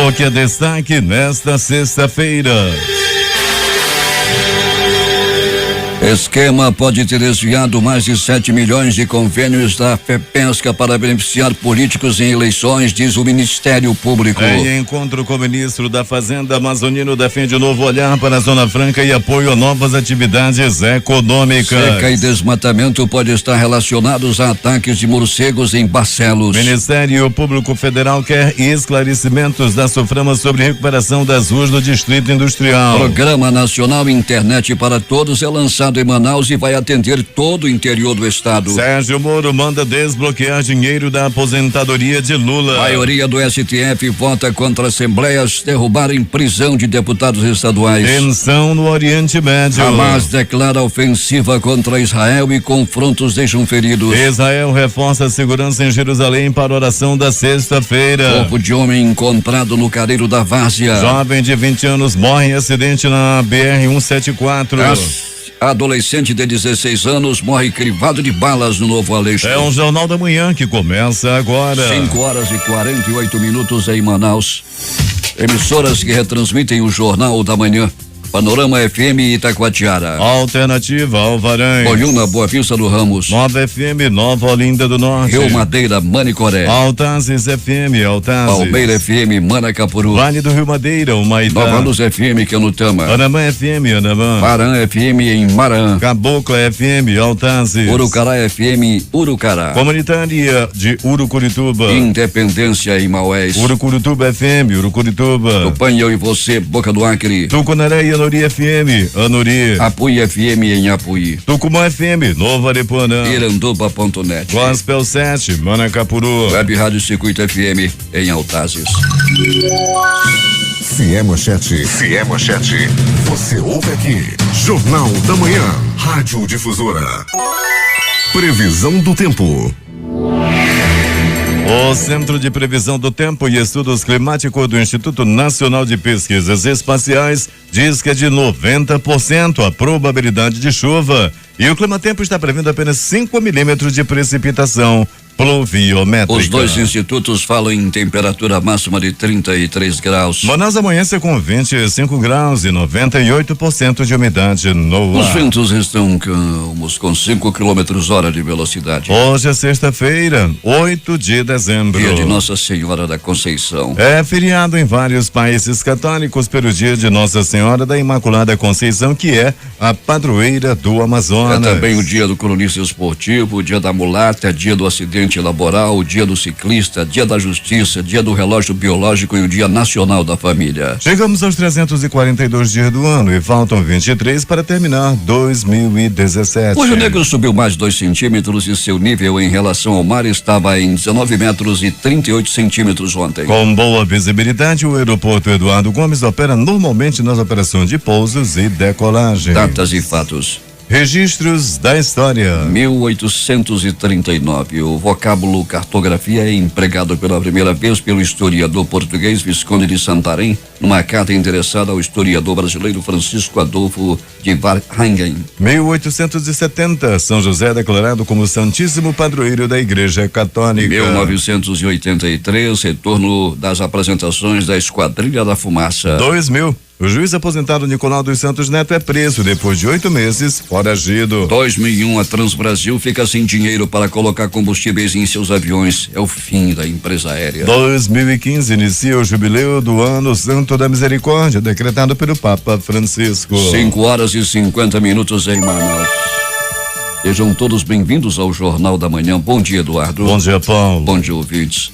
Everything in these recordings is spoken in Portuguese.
O que é destaque nesta sexta-feira? Esquema pode ter desviado mais de 7 milhões de convênios da FEPESCA para beneficiar políticos em eleições, diz o Ministério Público. Em encontro com o ministro da Fazenda, Amazonino defende novo olhar para a Zona Franca e apoio a novas atividades econômicas. Seca e desmatamento pode estar relacionados a ataques de morcegos em Barcelos. Ministério Público Federal quer esclarecimentos da Soframa sobre recuperação das ruas do Distrito Industrial. Programa Nacional Internet para Todos é lançado em Manaus e vai atender todo o interior do estado. Sérgio Moro manda desbloquear dinheiro da aposentadoria de Lula. A maioria do STF vota contra assembleias derrubarem prisão de deputados estaduais. Tensão no Oriente Médio. Hamas declara ofensiva contra Israel e confrontos deixam feridos. Israel reforça a segurança em Jerusalém para a oração da sexta-feira. Corpo de homem encontrado no careiro da Várzea. Jovem de 20 anos morre em acidente na BR-174. Adolescente de 16 anos morre crivado de balas no Novo Aleixo. É um Jornal da Manhã que começa agora. 5h48 em Manaus. Emissoras que retransmitem o Jornal da Manhã. Panorama FM Itacoatiara. Alternativa Alvarães. Boiúna, Boa Vista do Ramos. Nova FM, Nova Olinda do Norte. Rio Madeira, Manicoré. Altazes FM, Altazes. Palmeira FM, Manacapuru. Vale do Rio Madeira, Humaitá. Nova Luz FM, Canutama. Anamã FM, Anamã. Marã FM em Marã. Cabocla FM, Altazes. Urucará FM, Urucará. Comunitária de Urucurituba. Independência em Maués. Urucurituba FM, Urucurituba. Tupanha Eu e Você, Boca do Acre. Tucunaré e Anuri FM, Anuri. Apuí FM em Apuí. Tucumã FM, Nova Aripuanã. Iranduba.net. Gospel 7, Manacapuru. Web Rádio Circuito FM em Altazes. Se é manchete, você ouve aqui. Jornal da Manhã, Rádio Difusora. Previsão do tempo. O Centro de Previsão do Tempo e Estudos Climáticos do Instituto Nacional de Pesquisas Espaciais diz que é de 90% a probabilidade de chuva e o Climatempo está prevendo apenas 5 milímetros de precipitação pluviométrica. Os dois institutos falam em temperatura máxima de 33 graus. Manaus amanhece com 25 graus e 98% de umidade no Os ar. ventos estão calmos com 5 km/h de velocidade. Hoje é sexta-feira, 8 de dezembro. Dia de Nossa Senhora da Conceição. É feriado em vários países católicos pelo dia de Nossa Senhora da Imaculada Conceição, que é a padroeira do Amazonas. É também o dia do cronista esportivo, o dia da mulata, dia do acidente laboral, o dia do ciclista, dia da justiça, dia do relógio biológico e o dia nacional da família. Chegamos aos 342 dias do ano e faltam 23 para terminar 2017. O Rio Negro subiu mais 2 centímetros e seu nível em relação ao mar estava em 19 metros e 38 centímetros ontem. Com boa visibilidade, o aeroporto Eduardo Gomes opera normalmente nas operações de pousos e decolagem. Datas e fatos. Registros da história. 1839. O vocábulo cartografia é empregado pela primeira vez pelo historiador português Visconde de Santarém, numa carta endereçada ao historiador brasileiro Francisco Adolfo de Varhingen. 1870. São José é declarado como Santíssimo Padroeiro da Igreja Católica. 1983. Retorno das apresentações da Esquadrilha da Fumaça. 2000. O juiz aposentado Nicolau dos Santos Neto é preso depois de 8 meses foragido. 2001. A Transbrasil fica sem dinheiro para colocar combustíveis em seus aviões. É o fim da empresa aérea. 2015 inicia o jubileu do Ano Santo da Misericórdia, decretado pelo Papa Francisco. 5h50 em Manaus. Sejam todos bem-vindos ao Jornal da Manhã. Bom dia, Eduardo. Bom dia, Paulo. Bom dia, ouvintes.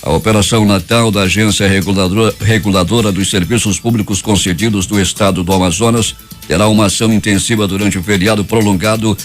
A Operação Natal da Agência Reguladora dos Serviços Públicos Concedidos do Estado do Amazonas terá uma ação intensiva durante o feriado prolongado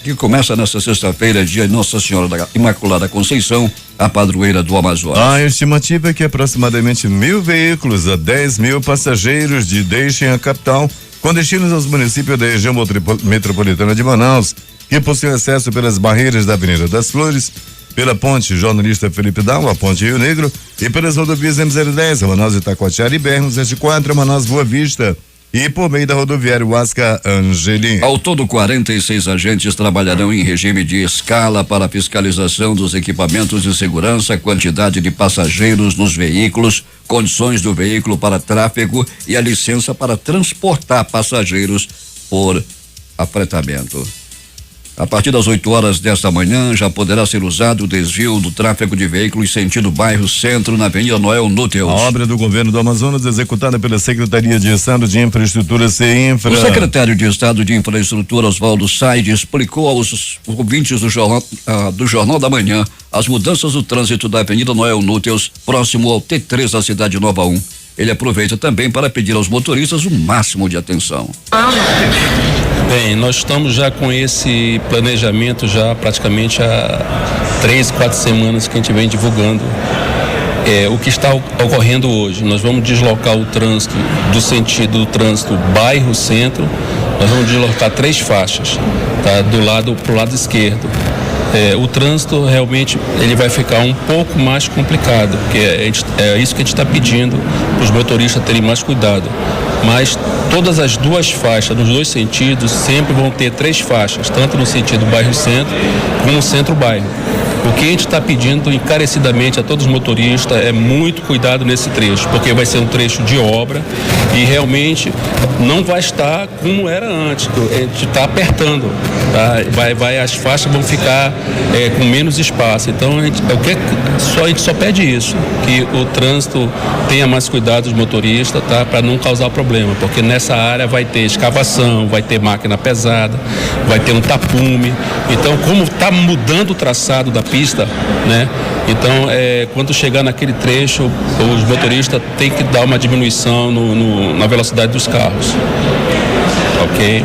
que começa nesta sexta-feira, dia de Nossa Senhora da Imaculada Conceição, a padroeira do Amazonas. A estimativa é que aproximadamente 1.000 veículos a 10.000 passageiros deixem a capital com destinos aos municípios da região metropolitana de Manaus, que possuem acesso pelas barreiras da Avenida das Flores, pela ponte Jornalista Felipe Dal, a ponte Rio Negro, e pelas rodovias M010, a Manaus Itacoatiara e BR-174, a Manaus Boa Vista. e por meio da rodoviária Huasca Angelim. Ao todo, 46 agentes trabalharão em regime de escala para a fiscalização dos equipamentos de segurança, quantidade de passageiros nos veículos, condições do veículo para tráfego e a licença para transportar passageiros por afretamento. A partir das 8 horas desta manhã, já poderá ser usado o desvio do tráfego de veículos sentido bairro Centro, na Avenida Noel Núteus. A obra do governo do Amazonas, executada pela Secretaria de Estado de Infraestrutura, CEINFRA. O secretário de Estado de Infraestrutura, Oswaldo Said, explicou aos ouvintes do Jornal da Manhã as mudanças do trânsito da Avenida Noel Núteus, próximo ao T3 da Cidade Nova 1. Ele aproveita também para pedir aos motoristas o máximo de atenção. Bem, nós estamos já com esse planejamento já praticamente há 3-4 semanas que a gente vem divulgando o que está ocorrendo hoje. Nós vamos deslocar o trânsito do sentido do trânsito bairro centro, nós vamos deslocar 3 faixas, tá? Pro lado esquerdo. O trânsito realmente ele vai ficar um pouco mais complicado, porque é isso que a gente está pedindo para os motoristas terem mais cuidado. Mas todas as 2 faixas, nos 2 sentidos, sempre vão ter 3 faixas, tanto no sentido bairro-centro como centro-bairro. O que a gente está pedindo encarecidamente a todos os motoristas é muito cuidado nesse trecho, porque vai ser um trecho de obra e realmente não vai estar como era antes, a gente está apertando, tá? As faixas vão ficar com menos espaço. Então a gente só pede isso, que o trânsito tenha mais cuidado dos motoristas, tá? Para não causar problema, porque nessa área vai ter escavação, vai ter máquina pesada, vai ter um tapume. Então, como está mudando o traçado da pista, né? Então, quando chegar naquele trecho, os motoristas têm que dar uma diminuição na velocidade dos carros. Ok?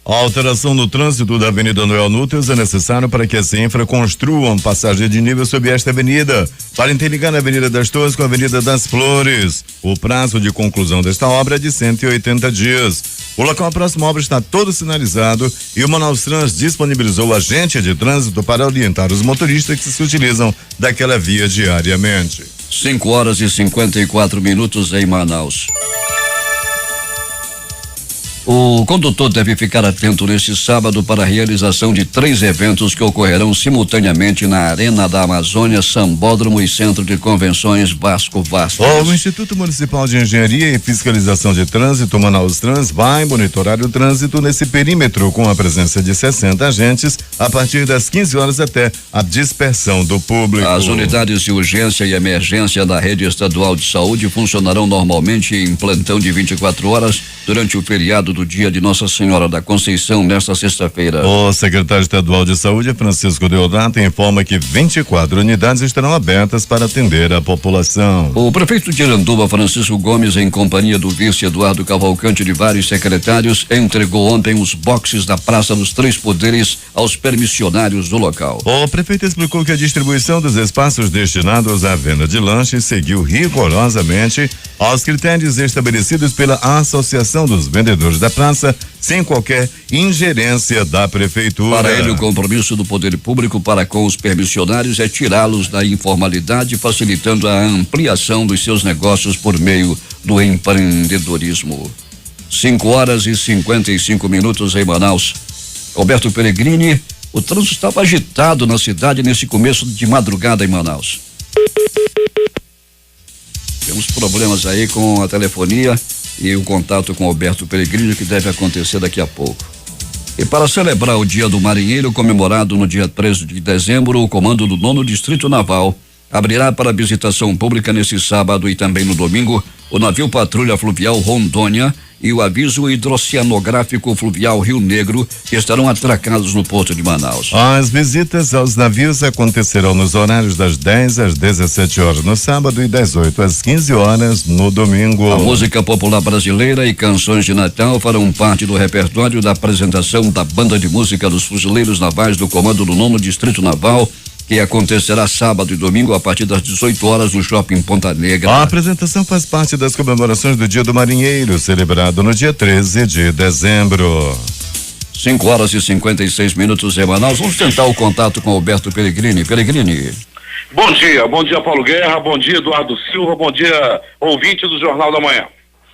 A alteração no trânsito da Avenida Noel Núteus é necessário para que a CEINFRA construa uma passagem de nível sobre esta avenida, para interligar a Avenida das Torres com a Avenida das Flores. O prazo de conclusão desta obra é de 180 dias. O local próximo à obra está todo sinalizado e o Manaus Trans disponibilizou agente de trânsito para orientar os motoristas que se utilizam daquela via diariamente. 5 horas e 54 minutos em Manaus. O condutor deve ficar atento neste sábado para a realização de 3 eventos que ocorrerão simultaneamente na Arena da Amazônia, Sambódromo e Centro de Convenções Vasco Vasco. O Instituto Municipal de Engenharia e Fiscalização de Trânsito, Manaus Trans, vai monitorar o trânsito nesse perímetro com a presença de 60 agentes a partir das 15 horas até a dispersão do público. As unidades de urgência e emergência da rede estadual de saúde funcionarão normalmente em plantão de 24 horas durante o feriado do dia de Nossa Senhora da Conceição nesta sexta-feira. O secretário estadual de saúde, Francisco Deodato, informa que 24 unidades estarão abertas para atender a população. O prefeito de Iranduba, Francisco Gomes, em companhia do vice Eduardo Cavalcante e de vários secretários, entregou ontem os boxes da Praça dos Três Poderes aos permissionários do local. O prefeito explicou que a distribuição dos espaços destinados à venda de lanches seguiu rigorosamente aos critérios estabelecidos pela Associação dos Vendedores da Praça, sem qualquer ingerência da prefeitura. Para ele, o compromisso do poder público para com os permissionários é tirá-los da informalidade, facilitando a ampliação dos seus negócios por meio do empreendedorismo. 5 horas e 55 minutos em Manaus. Alberto Peregrini, o trânsito estava agitado na cidade nesse começo de madrugada em Manaus. Temos problemas aí com a telefonia e o contato com Alberto Peregrini, que deve acontecer daqui a pouco. E para celebrar o Dia do Marinheiro, comemorado no dia 13 de dezembro, o comando do 9º Distrito Naval abrirá para visitação pública nesse sábado e também no domingo o navio Patrulha Fluvial Rondônia e o aviso hidroceanográfico fluvial Rio Negro, que estarão atracados no porto de Manaus. As visitas aos navios acontecerão nos horários das 10 às 17 horas no sábado e das 8 às 15 horas no domingo. A música popular brasileira e canções de Natal farão parte do repertório da apresentação da Banda de Música dos Fuzileiros Navais do Comando do 9º Distrito Naval, que acontecerá sábado e domingo a partir das 18 horas no Shopping Ponta Negra. A apresentação faz parte das comemorações do Dia do Marinheiro, celebrado no dia 13 de dezembro. 5 horas e 56 minutos em Manaus. Vamos tentar o contato com Alberto Peregrini. Peregrini. Bom dia Paulo Guerra, bom dia Eduardo Silva, bom dia ouvinte do Jornal da Manhã.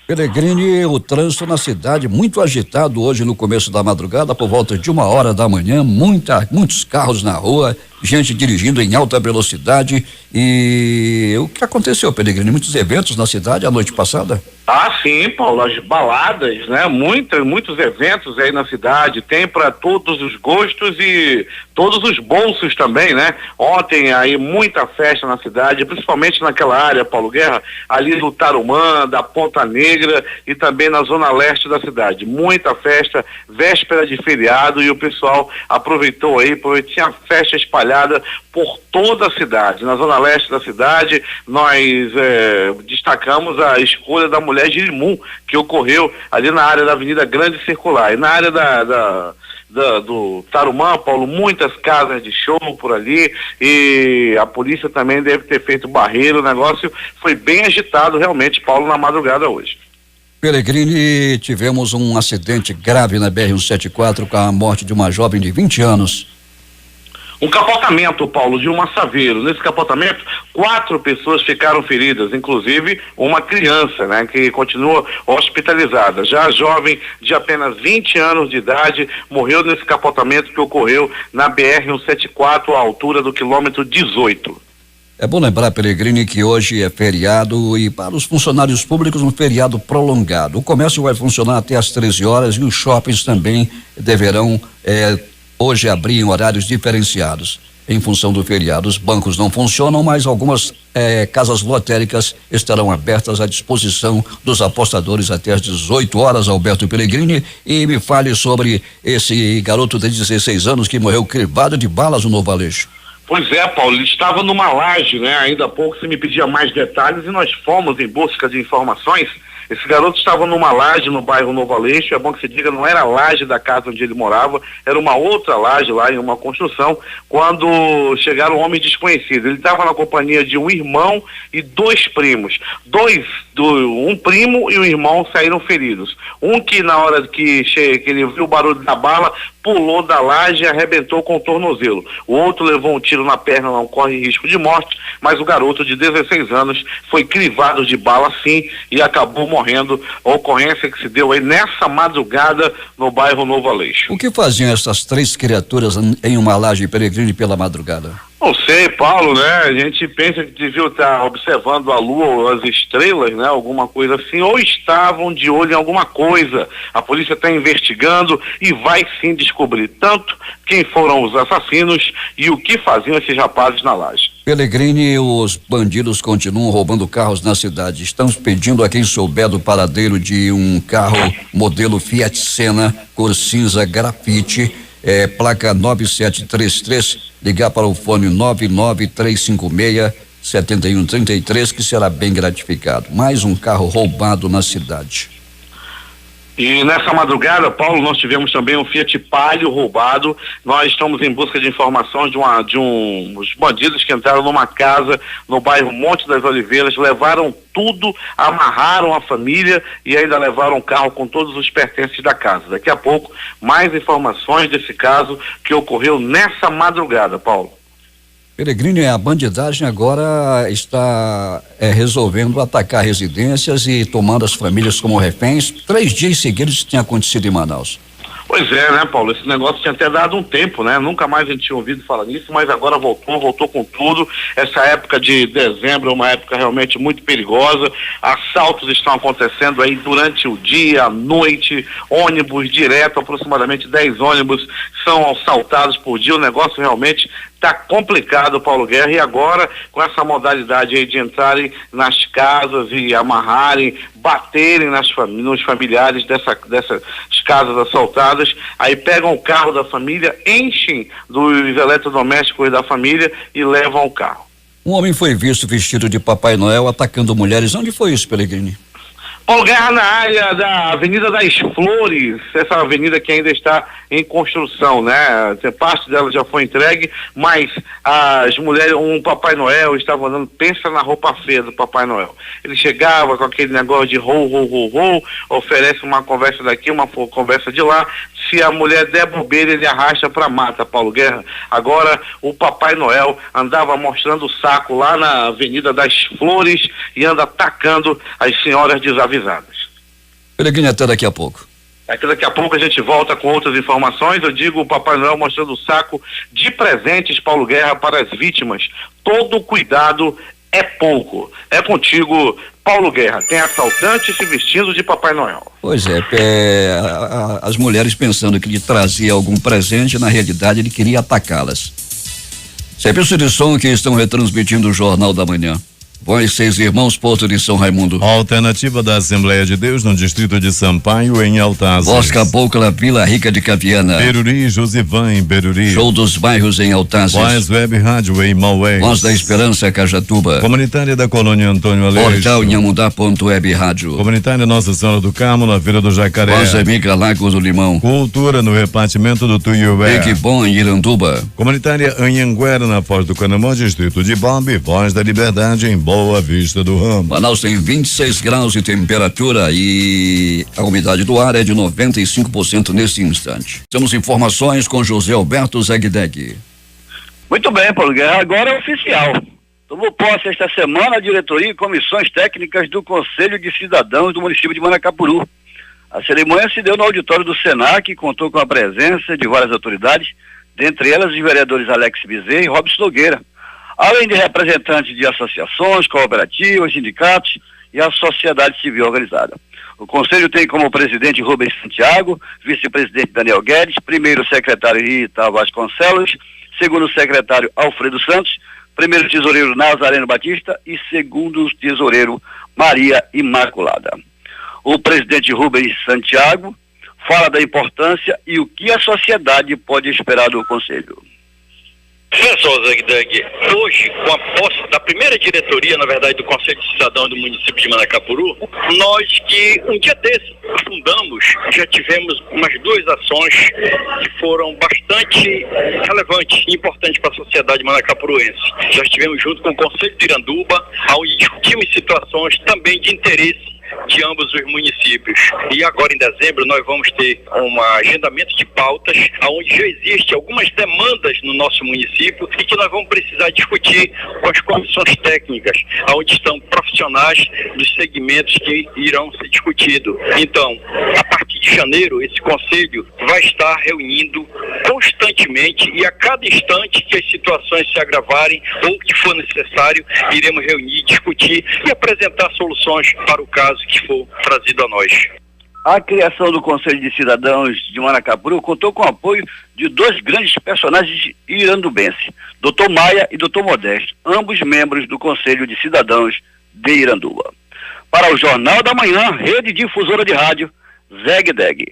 Peregrini, o trânsito na cidade muito agitado hoje no começo da madrugada, por volta de 1h da manhã, muitos carros na rua, gente dirigindo em alta velocidade. E o que aconteceu, Peregrini? Muitos eventos na cidade a noite passada? Ah, sim, Paulo, as baladas, né? Muitos eventos aí na cidade, tem para todos os gostos e todos os bolsos também, né? Ontem aí muita festa na cidade, principalmente naquela área, Paulo Guerra, ali do Tarumã, da Ponta Negra e também na zona leste da cidade. Muita festa, véspera de feriado, e o pessoal aproveitou aí, porque tinha festa espalhada por toda a cidade. Na zona leste da cidade, nós destacamos a escolha da mulher Girimum, que ocorreu ali na área da Avenida Grande Circular. E na área do Tarumã, Paulo, muitas casas de show por ali, e a polícia também deve ter feito barreiro. O negócio foi bem agitado realmente, Paulo, na madrugada hoje. Peregrini, tivemos um acidente grave na BR-174 com a morte de uma jovem de 20 anos. Um capotamento, Paulo, de uma Saveiro. Nesse capotamento, 4 pessoas ficaram feridas, inclusive uma criança, né, que continua hospitalizada. Já a jovem de apenas 20 anos de idade morreu nesse capotamento que ocorreu na BR-174, à altura do quilômetro 18. É bom lembrar, Peregrini, que hoje é feriado e para os funcionários públicos um feriado prolongado. O comércio vai funcionar até às 13 horas e os shoppings também deverão hoje abrir em horários diferenciados. Em função do feriado, os bancos não funcionam, mas algumas casas lotéricas estarão abertas à disposição dos apostadores até às 18 horas. Alberto Peregrini, e me fale sobre esse garoto de 16 anos que morreu crivado de balas no Novo Aleixo. Pois é, Paulo, ele estava numa laje, né? Ainda há pouco você me pedia mais detalhes e nós fomos em busca de informações. Esse garoto estava numa laje no bairro Novo Aleixo. É bom que se diga, não era a laje da casa onde ele morava, era uma outra laje lá em uma construção, quando chegaram um homem desconhecido. Ele estava na companhia de um irmão e 2 primos. Um primo e um irmão saíram feridos. Um que na hora que ele viu o barulho da bala, pulou da laje e arrebentou com o tornozelo. O outro levou um tiro na perna, não corre risco de morte, mas o garoto de 16 anos foi crivado de bala sim e acabou morrendo. A ocorrência que se deu aí nessa madrugada no bairro Novo Aleixo. O que faziam essas 3 criaturas em uma laje, Peregrini, pela madrugada? Não sei, Paulo, né? A gente pensa que deviam estar observando a lua ou as estrelas, né? Alguma coisa assim, ou estavam de olho em alguma coisa. A polícia está investigando e vai sim descobrir tanto quem foram os assassinos e o que faziam esses rapazes na laje. Peregrini, os bandidos continuam roubando carros na cidade. Estamos pedindo a quem souber do paradeiro de um carro modelo Fiat Senna, cor cinza grafite, placa 9733, ligar para o fone 99356-7133, que será bem gratificado. Mais um carro roubado na cidade. E nessa madrugada, Paulo, nós tivemos também um Fiat Palio roubado. Nós estamos em busca de informações de uns bandidos que entraram numa casa no bairro Monte das Oliveiras, levaram tudo, amarraram a família e ainda levaram um carro com todos os pertences da casa. Daqui a pouco, mais informações desse caso que ocorreu nessa madrugada, Paulo. Peregrini, a bandidagem agora está resolvendo atacar residências e tomando as famílias como reféns. 3 dias seguidos isso tinha acontecido em Manaus. Pois é, né, Paulo? Esse negócio tinha até dado um tempo, né? Nunca mais a gente tinha ouvido falar nisso, mas agora voltou com tudo. Essa época de dezembro é uma época realmente muito perigosa. Assaltos estão acontecendo aí durante o dia, à noite, ônibus direto, aproximadamente 10 ônibus são assaltados por dia. O negócio realmente está complicado, Paulo Guerra, e agora com essa modalidade aí de entrarem nas casas e amarrarem, baterem nos familiares dessas casas assaltadas, aí pegam o carro da família, enchem dos eletrodomésticos da família e levam o carro. Um homem foi visto vestido de Papai Noel atacando mulheres. Onde foi isso, Peregrini? Paulo Guerra, na área da Avenida das Flores, essa avenida que ainda está em construção, né? Parte dela já foi entregue, mas as mulheres, um Papai Noel estava andando, pensa na roupa feia do Papai Noel. Ele chegava com aquele negócio de oferece uma conversa daqui, uma conversa de lá, se a mulher der bobeira, ele arrasta pra mata, Paulo Guerra. Agora, o Papai Noel andava mostrando o saco lá na Avenida das Flores e anda atacando as senhoras desavisadas. Peregrine, até daqui a pouco. Daqui a pouco a gente volta com outras informações. Eu digo o Papai Noel mostrando o saco de presentes, Paulo Guerra, para as vítimas. Todo cuidado é pouco. É contigo, Paulo Guerra. Tem assaltante se vestindo de Papai Noel. Pois é, as mulheres pensando que lhe trazia algum presente, na realidade ele queria atacá-las. Serviço de som que estão retransmitindo o Jornal da Manhã. Voz 6 Irmãos, Porto de São Raimundo. Alternativa da Assembleia de Deus no distrito de Sampaio, em Altazes. Voz Cabocla, Vila Rica de Capiana. Beruri, Josivan, em Beruri. Show dos Bairros em Altazes. Voz Web Rádio em Maués. Voz da Esperança, Cajatuba. Comunitária da Colônia Antônio Aleixo. Portal Inhamudá.web Rádio. Comunitária Nossa Senhora do Carmo, na Feira do Jacaré. Voz Amiga Lago do Limão. Cultura no repartimento do Tuiué. Big Bom em Iranduba. Comunitária Anhanguera, na Foz do Canamã, distrito de Bob. Voz da Liberdade em Boa Vista do Ramo. Manaus tem 26 graus de temperatura e a umidade do ar é de 95% neste instante. Temos informações com José Alberto Zegdeg. Muito bem, Paulo Guerra, agora é oficial. Tomou posse esta semana a diretoria e comissões técnicas do Conselho de Cidadãos do município de Manacapuru. A cerimônia se deu no auditório do Senac e contou com a presença de várias autoridades, dentre elas os vereadores Alex Bezerra e Robson Nogueira, além de representantes de associações, cooperativas, sindicatos e a sociedade civil organizada. O Conselho tem como presidente Rubens Santiago, vice-presidente Daniel Guedes, primeiro secretário Rita Vasconcelos, segundo secretário Alfredo Santos, primeiro tesoureiro Nazareno Batista e segundo tesoureiro Maria Imaculada. O presidente Rubens Santiago fala da importância e o que a sociedade pode esperar do Conselho. Olha só, Zegdeg, hoje, com a posse da primeira diretoria, na verdade, do Conselho de Cidadãos do município de Manacapuru, nós que um dia desse fundamos, já tivemos umas 2 ações que foram bastante relevantes e importantes para a sociedade manacapuruense. Já estivemos junto com o Conselho de Iranduba, onde discutimos situações também de interesse de ambos os municípios. E agora em dezembro nós vamos ter um agendamento de pautas onde já existem algumas demandas no nosso município e que nós vamos precisar discutir com as comissões técnicas, onde estão profissionais dos segmentos que irão ser discutidos. Então, a partir de janeiro, esse conselho vai estar reunindo constantemente e a cada instante que as situações se agravarem ou que for necessário, iremos reunir, discutir e apresentar soluções para o caso que for trazido a nós. A criação do Conselho de Cidadãos de Manacapuru contou com o apoio de 2 grandes personagens irandubenses, Dr. Maia e Dr. Modesto, ambos membros do Conselho de Cidadãos de Iranduba. Para o Jornal da Manhã, Rede Difusora de Rádio, Zegdeg.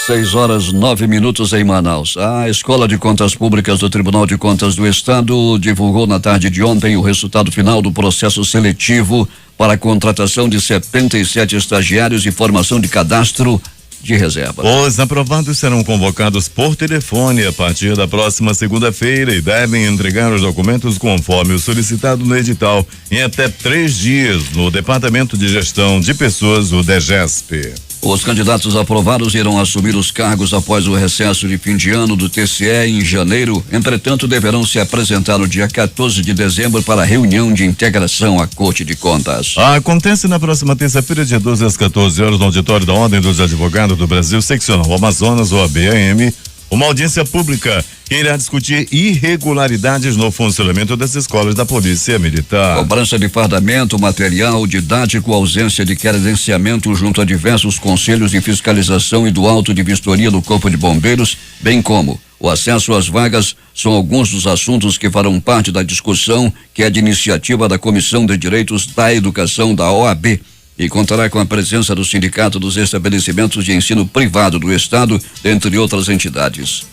6h09 em Manaus. A Escola de Contas Públicas do Tribunal de Contas do Estado divulgou na tarde de ontem o resultado final do processo seletivo para a contratação de 77 estagiários e formação de cadastro de reserva. Os aprovados serão convocados por telefone a partir da próxima segunda-feira e devem entregar os documentos conforme o solicitado no edital em até 3 dias no Departamento de Gestão de Pessoas, o DEGESP. Os candidatos aprovados irão assumir os cargos após o recesso de fim de ano do TCE em janeiro. Entretanto, deverão se apresentar no dia 14 de dezembro para a reunião de integração à Corte de Contas. Acontece na próxima terça-feira, dia 12 às 14 horas, no auditório da Ordem dos Advogados do Brasil, seccional Amazonas, OAB-AM, uma audiência pública que irá discutir irregularidades no funcionamento das escolas da Polícia Militar. Cobrança de fardamento, material didático, ausência de credenciamento junto a diversos conselhos de fiscalização e do auto de vistoria do Corpo de Bombeiros, bem como o acesso às vagas, são alguns dos assuntos que farão parte da discussão, que é de iniciativa da Comissão de Direitos da Educação da OAB. E contará com a presença do Sindicato dos Estabelecimentos de Ensino Privado do Estado, dentre outras entidades.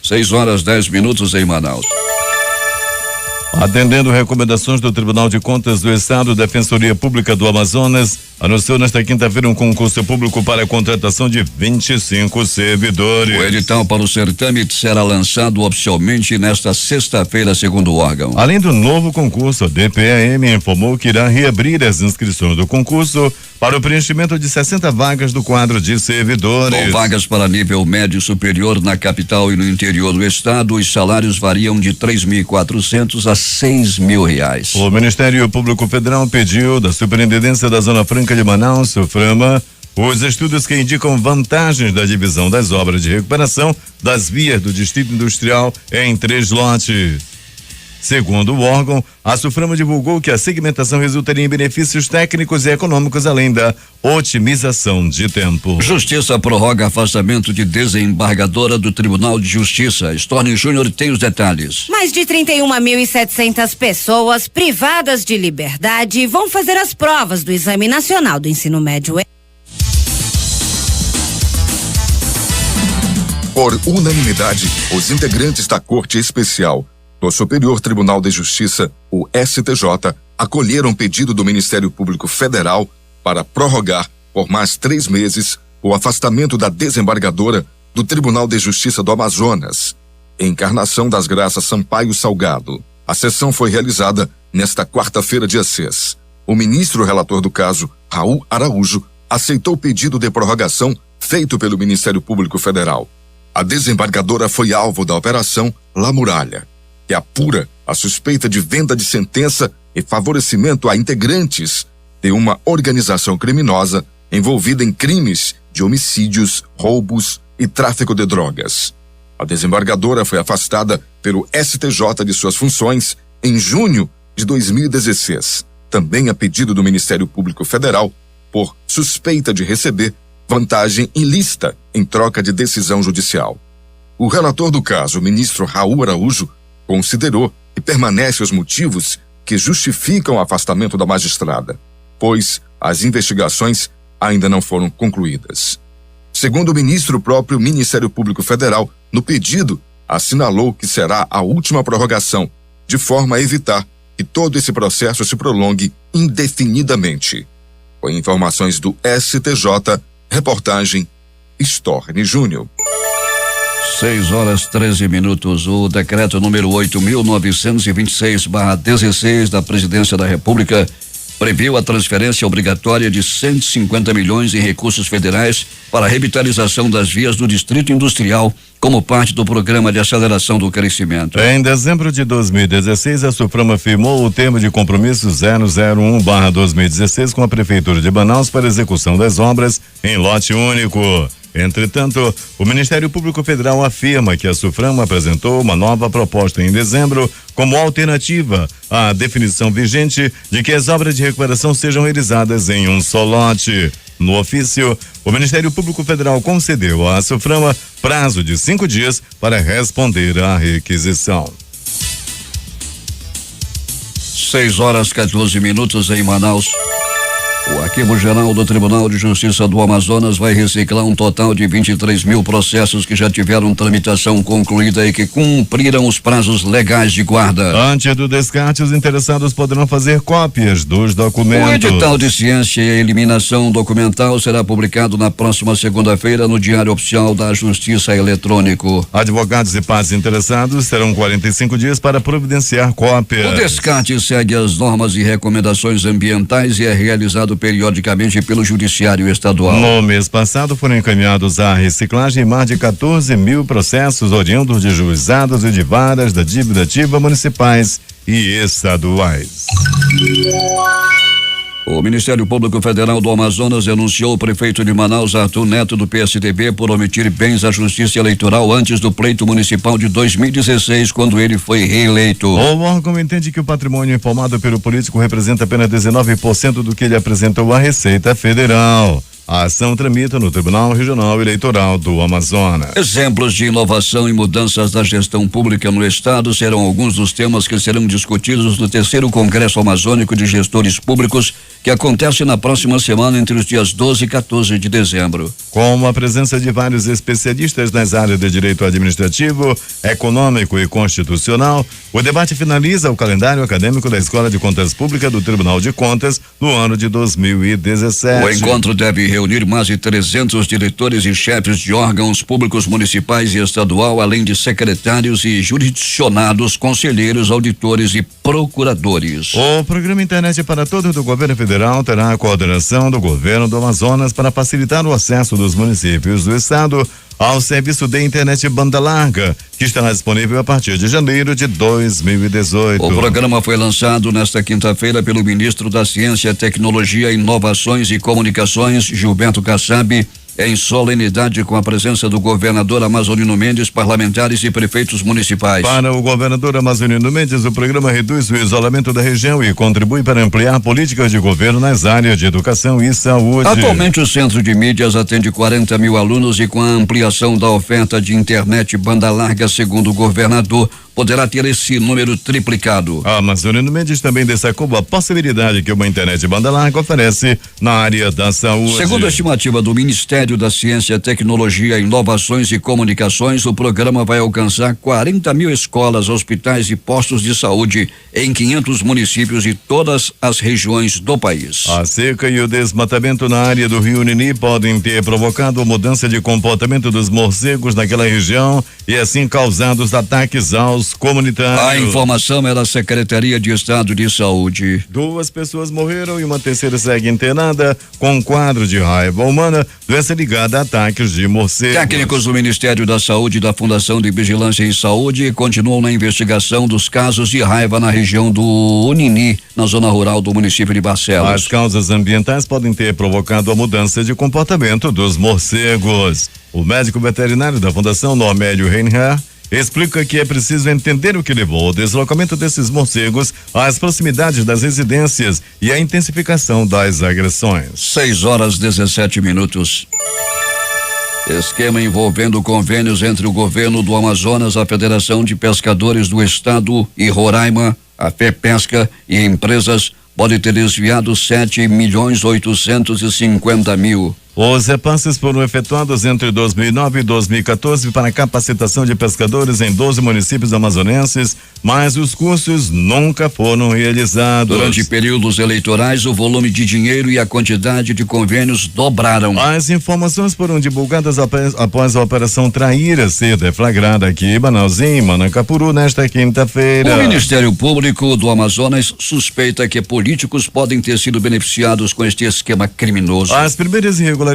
6h10 em Manaus. Atendendo recomendações do Tribunal de Contas do Estado, Defensoria Pública do Amazonas anunciou nesta quinta-feira um concurso público para a contratação de 25 servidores. O edital para o certame será lançado oficialmente nesta sexta-feira, segundo o órgão. Além do novo concurso, a DPAM informou que irá reabrir as inscrições do concurso para o preenchimento de 60 vagas do quadro de servidores. Com vagas para nível médio superior na capital e no interior do estado, os salários variam de R$3.400 a R$6.000. O Ministério Público Federal pediu da Superintendência da Zona Franca de Manaus, SUFRAMA, os estudos que indicam vantagens da divisão das obras de recuperação das vias do Distrito Industrial em 3 lotes. Segundo o órgão, a SUFRAMA divulgou que a segmentação resultaria em benefícios técnicos e econômicos, além da otimização de tempo. Justiça prorroga afastamento de desembargadora do Tribunal de Justiça. Storni Júnior tem os detalhes. Mais de 31.700 pessoas privadas de liberdade vão fazer as provas do Exame Nacional do Ensino Médio. Por unanimidade, os integrantes da Corte Especial do Superior Tribunal de Justiça, o STJ, acolheram o pedido do Ministério Público Federal para prorrogar por mais 3 meses o afastamento da desembargadora do Tribunal de Justiça do Amazonas, Encarnação das Graças Sampaio Salgado. A sessão foi realizada nesta quarta-feira, dia 6. O ministro relator do caso, Raul Araújo, aceitou o pedido de prorrogação feito pelo Ministério Público Federal. A desembargadora foi alvo da Operação La Muralha, que apura a suspeita de venda de sentença e favorecimento a integrantes de uma organização criminosa envolvida em crimes de homicídios, roubos e tráfico de drogas. A desembargadora foi afastada pelo STJ de suas funções em junho de 2016, também a pedido do Ministério Público Federal, por suspeita de receber vantagem ilícita em troca de decisão judicial. O relator do caso, o ministro Raul Araújo, considerou que permanecem os motivos que justificam o afastamento da magistrada, pois as investigações ainda não foram concluídas. Segundo o ministro, o próprio Ministério Público Federal, no pedido, assinalou que será a última prorrogação, de forma a evitar que todo esse processo se prolongue indefinidamente. Com informações do STJ, reportagem Storni Júnior. 6h13. O decreto número 8.926/16 da Presidência da República previu a transferência obrigatória de 150 milhões em recursos federais para a revitalização das vias do Distrito Industrial, como parte do Programa de Aceleração do Crescimento. Em dezembro de 2016, a SUFRAMA firmou o termo de compromisso 001/2016 com a Prefeitura de Manaus para execução das obras em lote único. Entretanto, o Ministério Público Federal afirma que a SUFRAMA apresentou uma nova proposta em dezembro como alternativa à definição vigente de que as obras de recuperação sejam realizadas em um só lote. No ofício, o Ministério Público Federal concedeu à SUFRAMA prazo de 5 dias para responder à requisição. 6h14 em Manaus. O Arquivo-Geral do Tribunal de Justiça do Amazonas vai reciclar um total de 23 mil processos que já tiveram tramitação concluída e que cumpriram os prazos legais de guarda. Antes do descarte, os interessados poderão fazer cópias dos documentos. O edital de ciência e eliminação documental será publicado na próxima segunda-feira no Diário Oficial da Justiça Eletrônico. Advogados e partes interessados terão 45 dias para providenciar cópias. O descarte segue as normas e recomendações ambientais e é realizado periodicamente pelo Judiciário Estadual. No mês passado foram encaminhados à reciclagem mais de 14 mil processos oriundos de juizados e de varas da dívida ativa municipais e estaduais. O Ministério Público Federal do Amazonas denunciou o prefeito de Manaus, Arthur Neto, do PSDB, por omitir bens à Justiça Eleitoral antes do pleito municipal de 2016, quando ele foi reeleito. O órgão entende que o patrimônio informado pelo político representa apenas 19% do que ele apresentou à Receita Federal. A ação tramita no Tribunal Regional Eleitoral do Amazonas. Exemplos de inovação e mudanças da gestão pública no estado serão alguns dos temas que serão discutidos no 3º Congresso Amazônico de Gestores Públicos, que acontece na próxima semana entre os dias 12 e 14 de dezembro. Com a presença de vários especialistas nas áreas de direito administrativo, econômico e constitucional, o debate finaliza o calendário acadêmico da Escola de Contas Públicas do Tribunal de Contas no ano de 2017. O encontro deve reunir mais de 300 diretores e chefes de órgãos públicos municipais e estadual, além de secretários e jurisdicionados, conselheiros, auditores e procuradores. O programa Internet para Todos do Governo Federal terá a coordenação do Governo do Amazonas para facilitar o acesso dos municípios do estado ao serviço de internet banda larga, que estará disponível a partir de janeiro de 2018. O programa foi lançado nesta quinta-feira pelo ministro da Ciência, Tecnologia, Inovações e Comunicações, Gilberto Kassab, em solenidade com a presença do governador Amazonino Mendes, parlamentares e prefeitos municipais. Para o governador Amazonino Mendes, o programa reduz o isolamento da região e contribui para ampliar políticas de governo nas áreas de educação e saúde. Atualmente, o Centro de Mídias atende 40 mil alunos e com a ampliação da oferta de internet banda larga, segundo o governador, poderá ter esse número triplicado. A Amazonino Mendes também destacou a possibilidade que uma internet banda larga oferece na área da saúde. Segundo a estimativa do Ministério da Ciência, Tecnologia, Inovações e Comunicações, o programa vai alcançar 40 mil escolas, hospitais e postos de saúde em 500 municípios de todas as regiões do país. A seca e o desmatamento na área do Rio Nini podem ter provocado a mudança de comportamento dos morcegos naquela região e assim causados ataques aos comunitários. A informação é da Secretaria de Estado de Saúde. 2 pessoas morreram e uma terceira segue internada com um quadro de raiva humana, doença ligada a ataques de morcegos. Técnicos do Ministério da Saúde e da Fundação de Vigilância em Saúde continuam na investigação dos casos de raiva na região do Unini, na zona rural do município de Barcelos. As causas ambientais podem ter provocado a mudança de comportamento dos morcegos. O médico veterinário da Fundação Normélio Reinhardt explica que é preciso entender o que levou ao deslocamento desses morcegos às proximidades das residências e a intensificação das agressões. 6:17. Esquema envolvendo convênios entre o governo do Amazonas, a Federação de Pescadores do Estado e Roraima, a FEPESCA e empresas pode ter desviado 7.850.000. Os repasses foram efetuados entre 2009 e 2014 para capacitação de pescadores em 12 municípios amazonenses, mas os cursos nunca foram realizados. Durante períodos eleitorais, o volume de dinheiro e a quantidade de convênios dobraram. As informações foram divulgadas após a Operação Traíra ser deflagrada aqui em Manaus, em Manacapuru, nesta quinta-feira. O Ministério Público do Amazonas suspeita que políticos podem ter sido beneficiados com este esquema criminoso. As primeiras irregularidades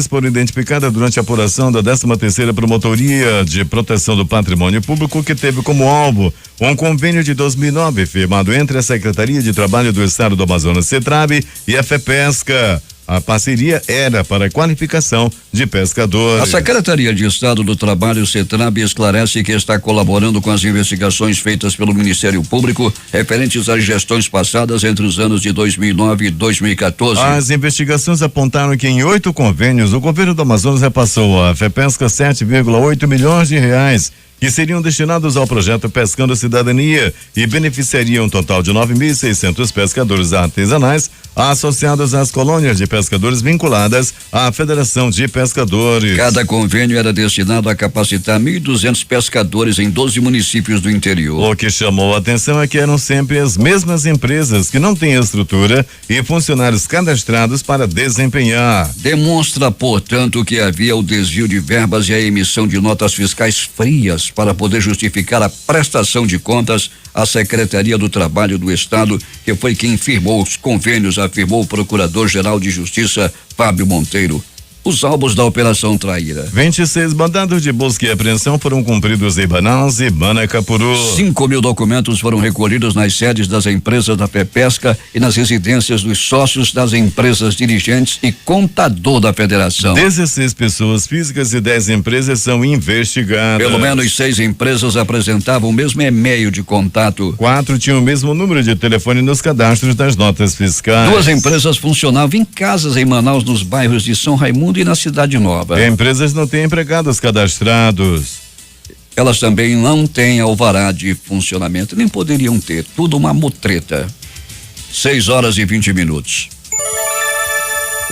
foram identificadas durante a apuração da 13ª Promotoria de Proteção do Patrimônio Público, que teve como alvo um convênio de 2009 firmado entre a Secretaria de Trabalho do Estado do Amazonas, CETRAB, e a FEPESCA. A parceria era para a qualificação de pescadores. A Secretaria de Estado do Trabalho, CETRAB, esclarece que está colaborando com as investigações feitas pelo Ministério Público referentes às gestões passadas entre os anos de 2009 e 2014. As investigações apontaram que em 8 convênios o governo do Amazonas repassou à FEPESCA 7,8 milhões de reais, que seriam destinados ao projeto Pescando a Cidadania e beneficiariam um total de 9.600 pescadores artesanais associados às colônias de pescadores vinculadas à Federação de Pescadores. Cada convênio era destinado a capacitar 1.200 pescadores em 12 municípios do interior. O que chamou a atenção é que eram sempre as mesmas empresas que não têm estrutura e funcionários cadastrados para desempenhar. Demonstra, portanto, que havia o desvio de verbas e a emissão de notas fiscais frias para poder justificar a prestação de contas à Secretaria do Trabalho do Estado, que foi quem firmou os convênios, afirmou o Procurador-Geral de Justiça, Fábio Monteiro. os alvos da Operação Traíra. 26 mandados de busca e apreensão foram cumpridos em Manaus e Manacapuru. 5.000 documentos foram recolhidos nas sedes das empresas da FEPESCA e nas residências dos sócios das empresas dirigentes e contador da federação. 16 pessoas físicas e 10 empresas são investigadas. Pelo menos 6 empresas apresentavam o mesmo e-mail de contato. 4 tinham o mesmo número de telefone nos cadastros das notas fiscais. 2 empresas funcionavam em casas em Manaus, nos bairros de São Raimundo e na Cidade Nova. Empresas não têm empregados cadastrados. Elas também não têm alvará de funcionamento, nem poderiam ter. Tudo uma mutreta. 6h20.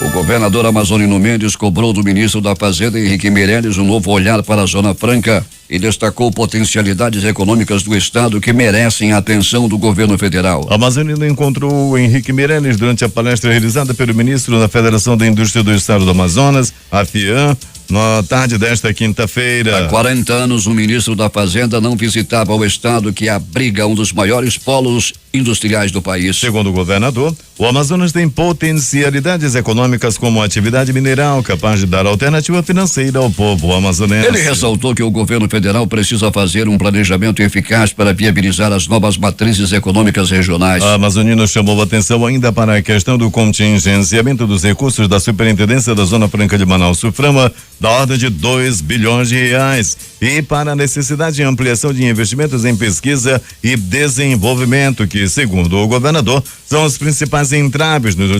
O governador Amazonino Mendes cobrou do ministro da Fazenda, Henrique Meirelles, um novo olhar para a Zona Franca e destacou potencialidades econômicas do estado que merecem a atenção do governo federal. Amazonino encontrou o Henrique Meirelles durante a palestra realizada pelo ministro da Federação da Indústria do Estado do Amazonas, a FIAM, na tarde desta quinta-feira. Há 40 anos, o ministro da Fazenda não visitava o estado que abriga um dos maiores polos industriais do país. Segundo o governador, o Amazonas tem potencialidades econômicas como a atividade mineral, capaz de dar alternativa financeira ao povo amazonense. Ele ressaltou que o governo federal precisa fazer um planejamento eficaz para viabilizar as novas matrizes econômicas regionais. A Amazonino chamou a atenção ainda para a questão do contingenciamento dos recursos da Superintendência da Zona Franca de Manaus, Suframa, da ordem de 2 bilhões de reais, e para a necessidade de ampliação de investimentos em pesquisa e desenvolvimento, que, segundo o governador, são os principais entraves nos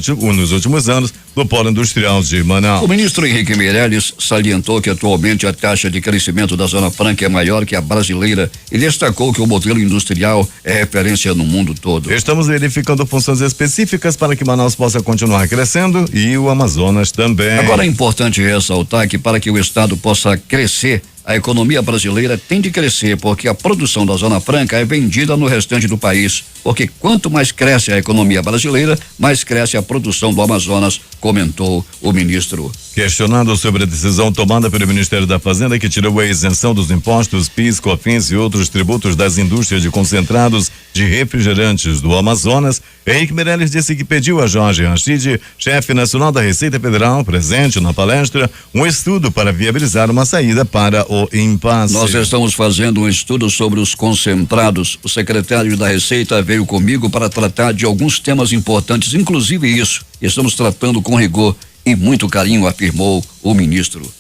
últimos anos do polo industrial de Manaus. O ministro Henrique Meirelles salientou que atualmente a taxa de crescimento da Zona Franca é maior que a brasileira e destacou que o modelo industrial é referência no mundo todo. Estamos verificando funções específicas para que Manaus possa continuar crescendo e o Amazonas também. Agora é importante ressaltar que para que o estado possa crescer, a economia brasileira tem de crescer, porque a produção da Zona Franca é vendida no restante do país. Porque quanto mais cresce a economia brasileira, mais cresce a produção do Amazonas, comentou o ministro. Questionado sobre a decisão tomada pelo Ministério da Fazenda, que tirou a isenção dos impostos, PIS, COFINS e outros tributos das indústrias de concentrados de refrigerantes do Amazonas, Henrique Meirelles disse que pediu a Jorge Rachid, chefe nacional da Receita Federal, presente na palestra, um estudo para viabilizar uma saída para o impasse. Nós estamos fazendo um estudo sobre os concentrados. O secretário da Receita veio comigo para tratar de alguns temas importantes, inclusive isso. Estamos tratando com rigor e muito carinho, afirmou o ministro.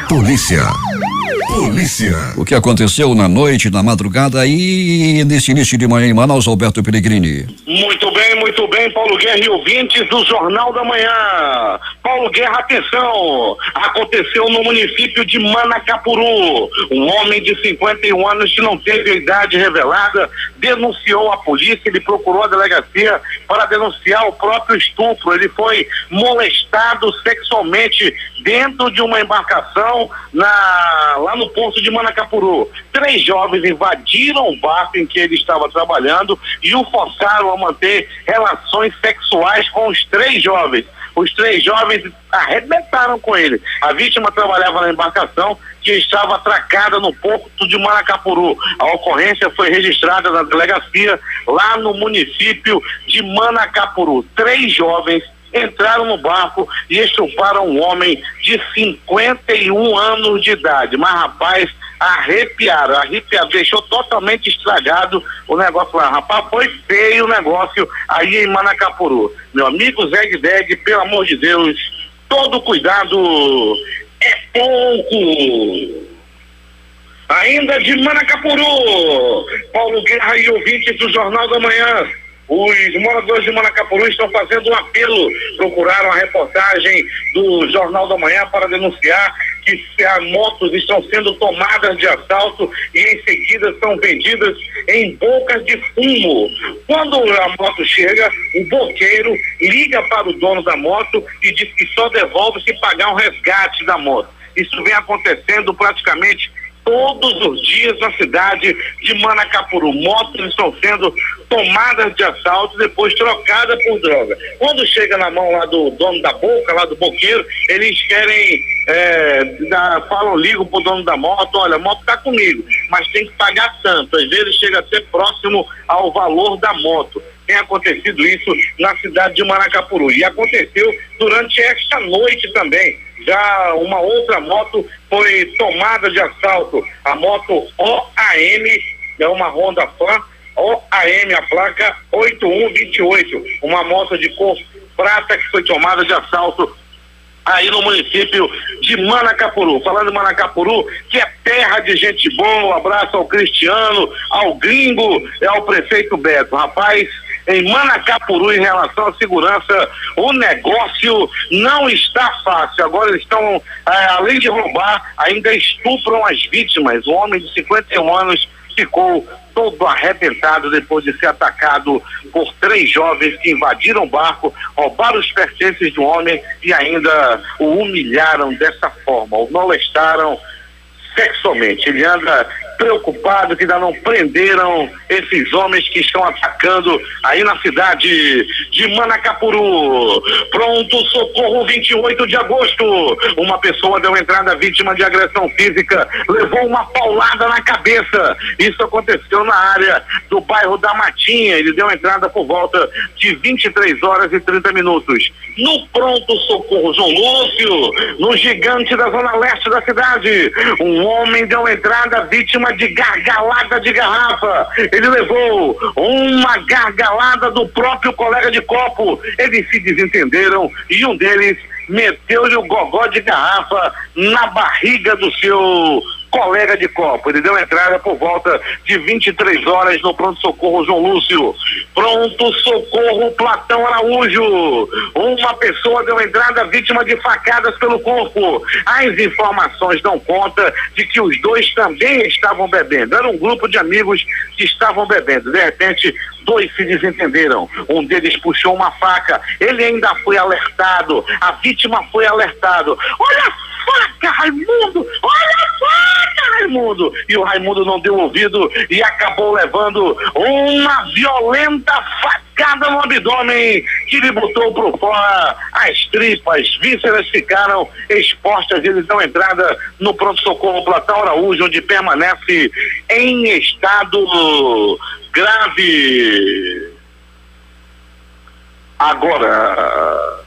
Polícia. O que aconteceu na noite, na madrugada e nesse início de manhã em Manaus, Alberto Pellegrini? Muito bem, Paulo Guerra e ouvintes do Jornal da Manhã. Paulo Guerra, atenção! Aconteceu no município de Manacapuru. Um homem de 51 anos que não teve a idade revelada denunciou a polícia. Ele procurou a delegacia para denunciar o próprio estupro. Ele foi molestado sexualmente dentro de uma embarcação lá no porto de Manacapuru. 3 jovens invadiram o barco em que ele estava trabalhando e o forçaram a manter relações sexuais com os 3 jovens. Os 3 jovens arrebentaram com ele. A vítima trabalhava na embarcação que estava atracada no porto de Manacapuru. A ocorrência foi registrada na delegacia lá no município de Manacapuru. 3 jovens entraram no barco e estupraram um homem de 51 anos de idade. Mas, rapaz, arrepiaram, deixou totalmente estragado o negócio lá. Rapaz, foi feio o negócio aí em Manacapuru. Meu amigo Zeg, pelo amor de Deus, todo cuidado é pouco. Ainda de Manacapuru, Paulo Guerra e ouvintes do Jornal da Manhã. Os moradores de Manacapuru estão fazendo um apelo. Procuraram a reportagem do Jornal da Manhã para denunciar que as motos estão sendo tomadas de assalto e em seguida são vendidas em bocas de fumo. Quando a moto chega, o boqueiro liga para o dono da moto e diz que só devolve se pagar um resgate da moto. Isso vem acontecendo praticamente todos os dias na cidade de Manacapuru. Motos estão sendo tomadas de assalto e depois trocadas por droga. Quando chega na mão lá do dono da boca, lá do boqueiro, eles querem, ligam pro dono da moto: olha, a moto tá comigo, mas tem que pagar tanto. Às vezes chega a ser próximo ao valor da moto. tem acontecido isso na cidade de Manacapuru. E aconteceu durante esta noite também. Já uma outra moto foi tomada de assalto. A moto OAM, é uma Honda Fan, OAM, a placa 8128. Uma moto de cor prata que foi tomada de assalto aí no município de Manacapuru. Falando em Manacapuru, que é terra de gente boa, um abraço ao Cristiano, ao Gringo e ao prefeito Beto. Rapaz, em Manacapuru, em relação à segurança, o negócio não está fácil. Agora eles estão, além de roubar, ainda estupram as vítimas. Um homem de 51 anos ficou todo arrebentado depois de ser atacado por 3 jovens que invadiram o barco, roubaram os pertences do homem e ainda o humilharam dessa forma, o molestaram sexualmente. Ele anda preocupado que ainda não prenderam esses homens que estão atacando aí na cidade de Manacapuru. Pronto socorro, 28 de agosto. Uma pessoa deu entrada vítima de agressão física, levou uma paulada na cabeça. Isso aconteceu na área do bairro da Matinha. Ele deu entrada por volta de 23 horas e 30 minutos. No pronto socorro João Lúcio, no Gigante da zona leste da cidade, um homem deu entrada vítima de gargalada de garrafa. Ele levou uma gargalada do próprio colega de copo. Eles se desentenderam e um deles meteu-lhe o gogó de garrafa na barriga do seu colega de copo. Ele deu entrada por volta de 23 horas no pronto-socorro João Lúcio. Pronto-socorro Platão Araújo. Uma pessoa deu entrada vítima de facadas pelo corpo. As informações dão conta de que os dois também estavam bebendo. Era um grupo de amigos que estavam bebendo. De repente, 2 se desentenderam. Um deles puxou uma faca. Ele ainda foi alertado. A vítima foi alertado. Olha a faca, Raimundo! Olha a faca, Raimundo! E o Raimundo não deu ouvido e acabou levando uma violenta facada no abdômen que lhe botou por fora as tripas, vísceras ficaram expostas. Eles dão entrada no pronto-socorro Platão Araújo, onde permanece em estado grave. Agora,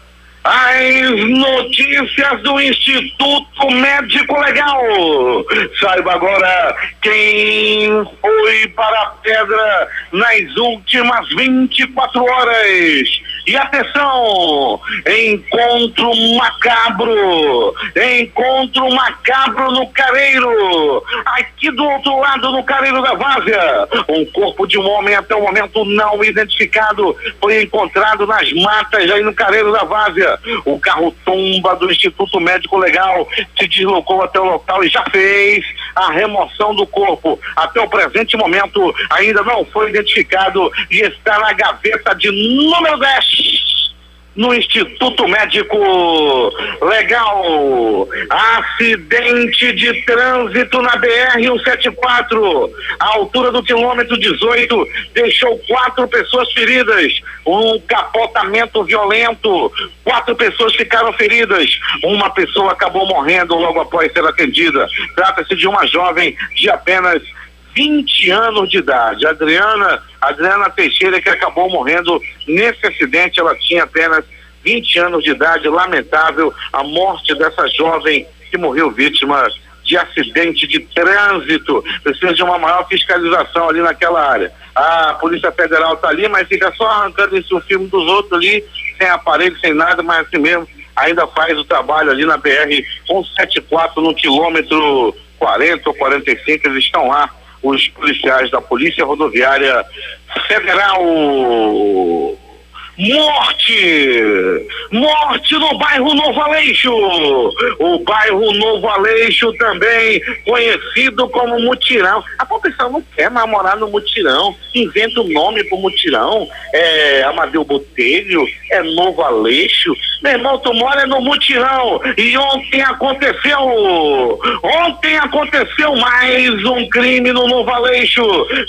as notícias do Instituto Médico Legal. Saiba agora quem foi para a pedra nas últimas 24 horas. E atenção, encontro macabro no Careiro, aqui do outro lado, no Careiro da Várzea. Um corpo de um homem até o momento não identificado foi encontrado nas matas aí no Careiro da Várzea. O carro-tomba do Instituto Médico Legal se deslocou até o local e já fez a remoção do corpo. Até o presente momento ainda não foi identificado e está na gaveta de número 10 no Instituto Médico Legal. Acidente de trânsito na BR-174, à altura do quilômetro 18, deixou 4 pessoas feridas. Um capotamento violento, 4 pessoas ficaram feridas. Uma pessoa acabou morrendo logo após ser atendida. Trata-se de uma jovem de apenas 20 anos de idade, Adriana Teixeira, que acabou morrendo nesse acidente. Ela tinha apenas 20 anos de idade. Lamentável a morte dessa jovem que morreu vítima de acidente de trânsito. Precisa de uma maior fiscalização ali naquela área. A Polícia Federal está ali, mas fica só arrancando esse filme dos outros ali, sem aparelho, sem nada, mas assim mesmo ainda faz o trabalho ali na BR-174, no quilômetro 40 ou 45, eles estão lá, os policiais da Polícia Rodoviária Federal. Morte no bairro Novo Aleixo. O bairro Novo Aleixo, também conhecido como Mutirão. A população não quer mais morar no Mutirão, inventa um nome pro Mutirão. É Amadeu Botelho, é Novo Aleixo. Meu irmão, tu mora no Mutirão. E ontem aconteceu mais um crime no Novo Aleixo,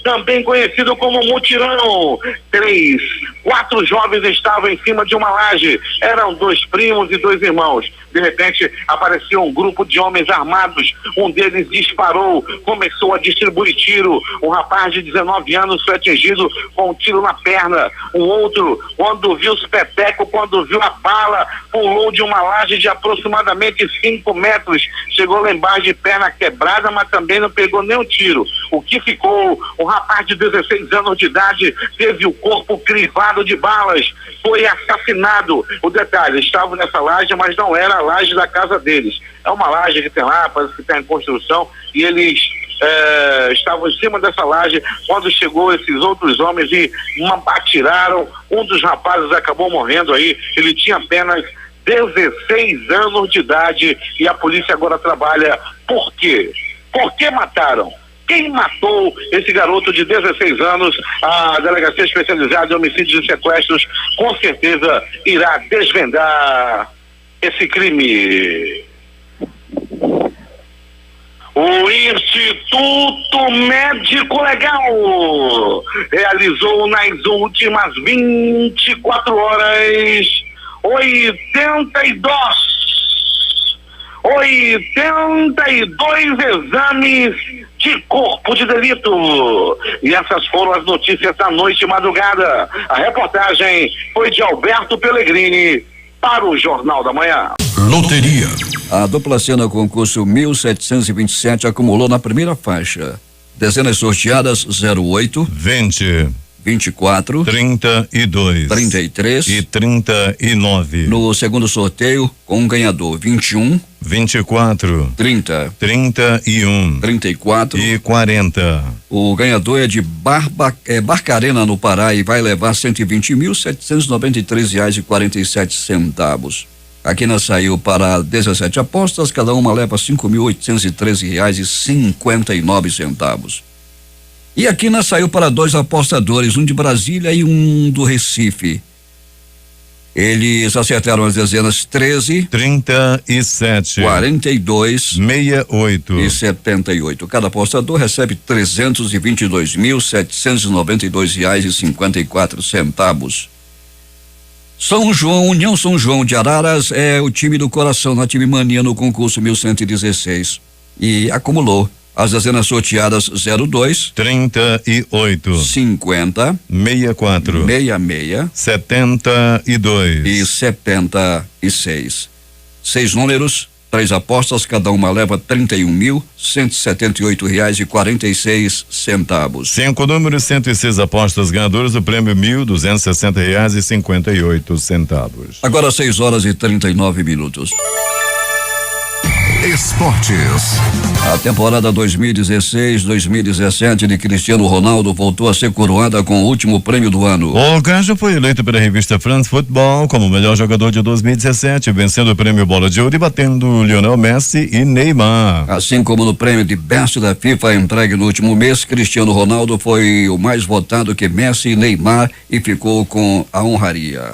também conhecido como Mutirão. 4 jovens estavam em cima de uma laje. Eram 2 primos e 2 irmãos. De repente apareceu um grupo de homens armados, um deles disparou, começou a distribuir tiro. Um rapaz de 19 anos foi atingido com um tiro na perna. Um outro, quando viu os petecos, quando viu a bala, pulou de uma laje de aproximadamente 5 metros, chegou lá embaixo de perna quebrada, mas também não pegou nenhum tiro. O que ficou, um rapaz de 16 anos de idade teve o corpo crivado de balas, foi assassinado. O detalhe, estavam nessa laje, mas não era a laje da casa deles. É uma laje que tem lá, parece que está em construção, e eles estavam em cima dessa laje quando chegou esses outros homens e atiraram. Um dos rapazes acabou morrendo aí, ele tinha apenas 16 anos de idade e a polícia agora trabalha. Por quê? Por que mataram? Quem matou esse garoto de 16 anos? A Delegacia Especializada em Homicídios e Sequestros com certeza irá desvendar esse crime. O Instituto Médico Legal realizou nas últimas 24 horas 82 exames de corpo de delito. E essas foram as notícias da noite e madrugada. A reportagem foi de Alberto Pellegrini para o Jornal da Manhã. Loteria. A dupla cena concurso 1727 acumulou na primeira faixa. Dezenas sorteadas 08, 20, 24, 32, 33 e 39. No segundo sorteio, com um ganhador 21, 24, 30, 31, 34 e 40. O ganhador é de Barcarena, no Pará, e vai levar R$120.793,47. A quina saiu para 17 apostas, cada uma leva R$5.813,59. E a quina saiu para 2 apostadores, um de Brasília e um do Recife. Eles acertaram as dezenas 13, 37, 42, 68 e 78. Cada apostador recebe R$322.792,54. São João, União São João de Araras é o time do coração na Time Mania no concurso 1116 e acumulou as dezenas sorteadas 02, 38, 50, 64, 66 72 e 76. 6 números, 3 apostas, cada uma leva R$31.178,46. 5 números, 106 apostas ganhadoras, o prêmio R$1.260,58. Agora 6h39. Esportes. A temporada 2016-2017 de Cristiano Ronaldo voltou a ser coroada com o último prêmio do ano. O Gajo foi eleito pela revista France Football como o melhor jogador de 2017, vencendo o prêmio Bola de Ouro e batendo Lionel Messi e Neymar. Assim como no prêmio de Best da FIFA entregue no último mês, Cristiano Ronaldo foi o mais votado que Messi e Neymar e ficou com a honraria.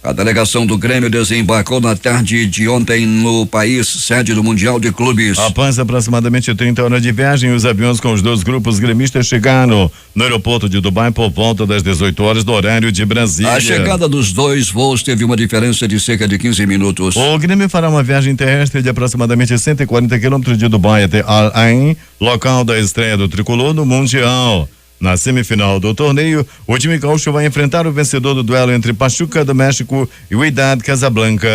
A delegação do Grêmio desembarcou na tarde de ontem no país, sede do Mundial de Clubes. Após aproximadamente 30 horas de viagem, os aviões com os 2 grupos gremistas chegaram no aeroporto de Dubai por volta das 18 horas do horário de Brasília. A chegada dos 2 voos teve uma diferença de cerca de 15 minutos. O Grêmio fará uma viagem terrestre de aproximadamente 140 quilômetros de Dubai até Al Ain, local da estreia do tricolor no Mundial. Na semifinal do torneio, o time gaúcho vai enfrentar o vencedor do duelo entre Pachuca do México e Wydad Casablanca.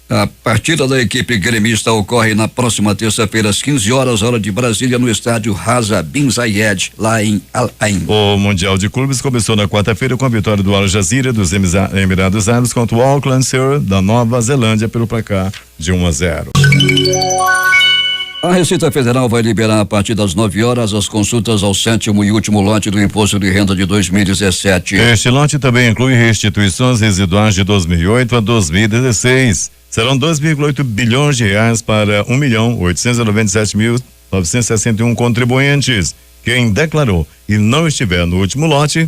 A partida da equipe gremista ocorre na próxima terça-feira às 15 horas, hora de Brasília, no estádio Rasa Bin Zayed, lá em Al Ain. O Mundial de Clubes começou na quarta-feira com a vitória do Al Jazeera dos Emirados Árabes contra o Auckland Surf da Nova Zelândia pelo placar de 1-0. A Receita Federal vai liberar a partir das 9 horas as consultas ao 7º e último lote do Imposto de Renda de 2017. Este lote também inclui restituições residuais de 2008 a 2016. Serão 2,8 bilhões de reais para 1.897.961 contribuintes. Quem declarou e não estiver no último lote,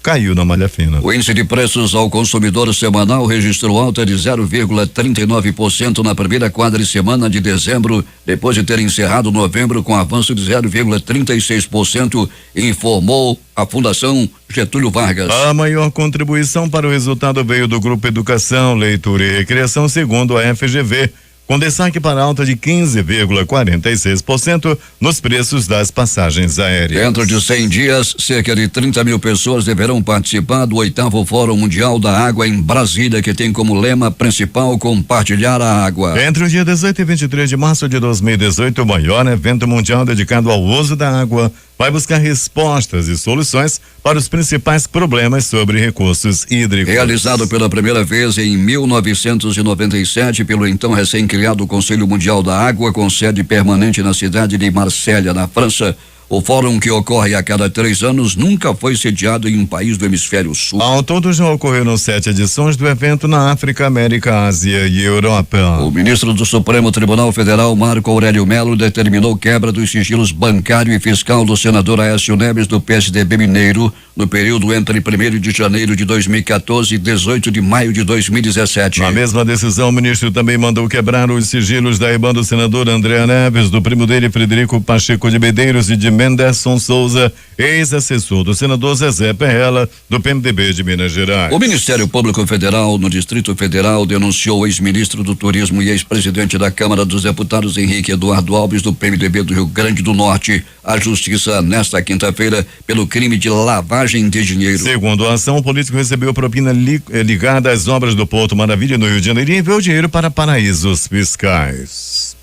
caiu na malha fina. O índice de preços ao consumidor semanal registrou alta de 0,39% na primeira quadricemana de dezembro, depois de ter encerrado novembro com avanço de 0,36%, informou a Fundação Getúlio Vargas. A maior contribuição para o resultado veio do Grupo Educação, Leitura e Recreação, segundo a FGV, com destaque para alta de 15,46% nos preços das passagens aéreas. Dentro de 100 dias, cerca de 30 mil pessoas deverão participar do 8º Fórum Mundial da Água em Brasília, que tem como lema principal compartilhar a água. Entre o dia 18 e 23 de março de 2018, o maior evento mundial dedicado ao uso da água vai buscar respostas e soluções para os principais problemas sobre recursos hídricos. Realizado pela primeira vez em 1997 pelo então recém-criado Conselho Mundial da Água, com sede permanente na cidade de Marselha, na França, o fórum, que ocorre a cada 3 anos, nunca foi sediado em um país do hemisfério sul. Ao todo já ocorreram 7 edições do evento na África, América, Ásia e Europa. O ministro do Supremo Tribunal Federal, Marco Aurélio Melo, determinou quebra dos sigilos bancário e fiscal do senador Aécio Neves, do PSDB mineiro, no período entre 1º de janeiro de 2014 e 18 de maio de 2017. Na mesma decisão, o ministro também mandou quebrar os sigilos da IBAN do senador André Neves, do primo dele, Frederico Pacheco de Medeiros, e de Menderson Souza, ex-assessor do senador Zezé Perrella, do PMDB de Minas Gerais. O Ministério Público Federal, no Distrito Federal, denunciou o ex-ministro do Turismo e ex-presidente da Câmara dos Deputados, Henrique Eduardo Alves, do PMDB do Rio Grande do Norte, à Justiça nesta quinta-feira pelo crime de lavagem de dinheiro. Segundo a ação, o político recebeu propina ligada às obras do Porto Maravilha, no Rio de Janeiro, e enviou dinheiro para paraísos fiscais.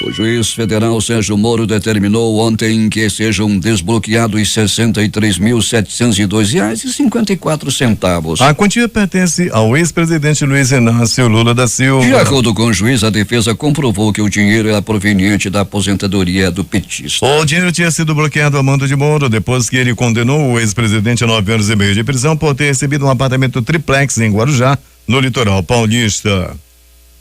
O juiz federal Sérgio Moro determinou ontem que sejam desbloqueados R$63.702,54. A quantia pertence ao ex-presidente Luiz Inácio Lula da Silva. De acordo com o juiz, a defesa comprovou que o dinheiro era proveniente da aposentadoria do petista. O dinheiro tinha sido bloqueado a mando de Moro depois que ele condenou o ex-presidente a 9 anos e meio de prisão por ter recebido um apartamento triplex em Guarujá, no litoral paulista.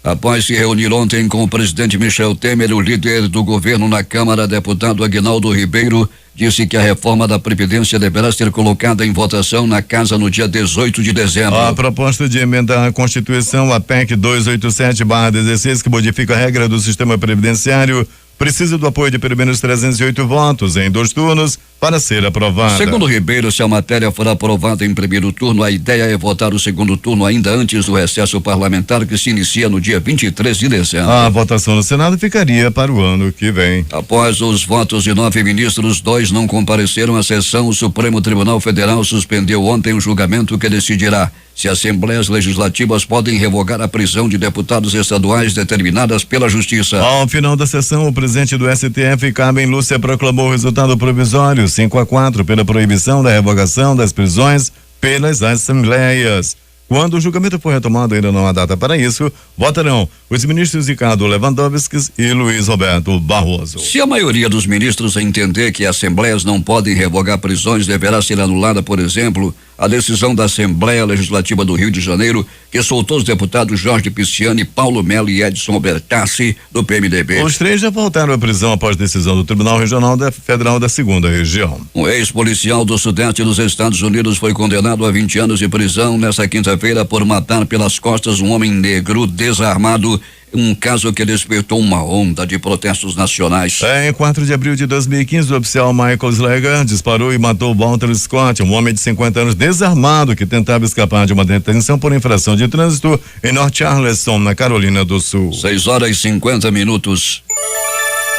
Após se reunir ontem com o presidente Michel Temer, o líder do governo na Câmara, deputado Aguinaldo Ribeiro, disse que a reforma da Previdência deverá ser colocada em votação na casa no dia 18 de dezembro. A proposta de emendar a Constituição, a PEC 287/16, que modifica a regra do sistema previdenciário, precisa do apoio de pelo menos 308 votos em 2 turnos para ser aprovada. Segundo Ribeiro, se a matéria for aprovada em primeiro turno, a ideia é votar o segundo turno ainda antes do recesso parlamentar, que se inicia no dia 23 de dezembro. A votação no Senado ficaria para o ano que vem. Após os votos de 9 ministros, 2 não compareceram à sessão. O Supremo Tribunal Federal suspendeu ontem o julgamento que decidirá se assembleias legislativas podem revogar a prisão de deputados estaduais determinadas pela Justiça. Ao final da sessão, o presidente do STF, Carmen Lúcia, proclamou o resultado provisório 5-4 pela proibição da revogação das prisões pelas assembleias. Quando o julgamento for retomado, ainda não há data para isso, votarão os ministros Ricardo Lewandowski e Luiz Roberto Barroso. Se a maioria dos ministros entender que assembleias não podem revogar prisões, deverá ser anulada, por exemplo, a decisão da Assembleia Legislativa do Rio de Janeiro, que soltou os deputados Jorge Pisciani, Paulo Melo e Edson Bertassi, do PMDB. Os 3 já voltaram à prisão após decisão do Tribunal Regional Federal da 2ª Região. Um ex-policial do Sudeste dos Estados Unidos foi condenado a 20 anos de prisão nesta quinta-feira por matar pelas costas um homem negro desarmado, um caso que despertou uma onda de protestos nacionais. Em 4 de abril de 2015, o oficial Michael Slager disparou e matou Walter Scott, um homem de 50 anos desarmado que tentava escapar de uma detenção por infração de trânsito em North Charleston, na Carolina do Sul. 6h50.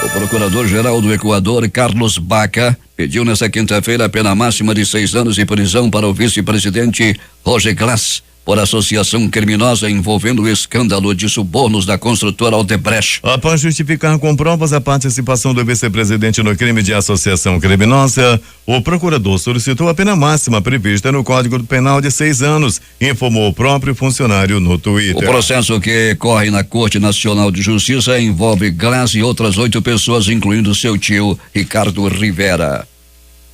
O procurador-geral do Equador, Carlos Baca, pediu nesta quinta-feira a pena máxima de 6 anos de prisão para o vice-presidente Roger Glass por associação criminosa envolvendo o escândalo de subornos da construtora Odebrecht. Após justificar com provas a participação do vice-presidente no crime de associação criminosa, o procurador solicitou a pena máxima prevista no Código Penal de 6 anos, informou o próprio funcionário no Twitter. O processo, que corre na Corte Nacional de Justiça, envolve Glass e outras 8 pessoas, incluindo seu tio Ricardo Rivera.